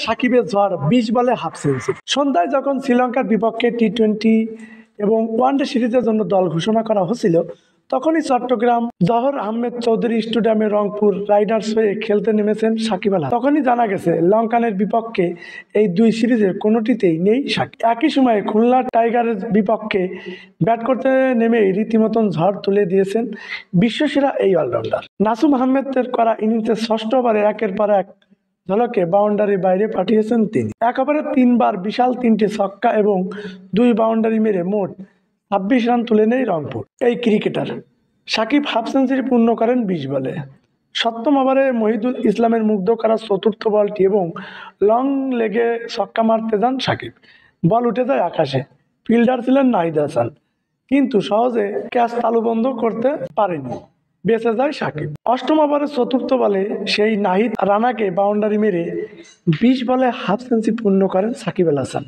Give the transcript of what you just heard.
সাকিবের ঝড় 20 বলে হাফ সেঞ্চুরি। সন্ধ্যায় যখন শ্রীলঙ্কার বিপক্ষে টি-20 এবং ওয়ানডে সিরিজের জন্য দল ঘোষণা করা হয়েছিল, তখনই চট্টগ্রাম জওহর আহমেদ চৌধুরী স্টেডিয়ামে রংপুর রাইডার্স হয়ে খেলতে নেমেছেন সাকিব আল হাসান। তখনই জানা গেছে লঙ্কানের বিপক্ষে এই দুই সিরিজের কোনোটিতেই নেই সাকিব। একই সময়ে খুলনা টাইগারের বিপক্ষে ব্যাট করতে নেমে রীতিমতন ঝড় তুলে দিয়েছেন বিশ্বসেরা এই অলরাউন্ডার। নাসুম আহমেদের করা ইনিংসের ষষ্ঠ ওভারে একের পর এক ঝলকে বাউন্ডারি বাইরে পাঠিয়েছেন তিনি। এক ওভারে 3 বার বিশাল 3টে ছক্কা এবং 2 বাউন্ডারি মেরে মোট 26 রান তুলে নেয় রংপুর। এই ক্রিকেটার সাকিব হাফ সেঞ্চুরি পূর্ণ করেন 20 বলে। সপ্তম ওভারে মহিদুল ইসলামের মুগ্ধ করা চতুর্থ বলটি এবং লং লেগে ছক্কা মারতে যান সাকিব। বল উঠে যায় আকাশে। ফিল্ডার ছিলেন নাহিদ হাসান, কিন্তু সহজে ক্যাচ তালুবন্ধ করতে পারেনি, বেঁচে যায় সাকিব। অষ্টম ওভারের চতুর্থ বলে সেই নাহিদ রানাকে বাউন্ডারি মেরে 20 বলে হাফ সেঞ্চুরি পূর্ণ করেন সাকিব আল হাসান।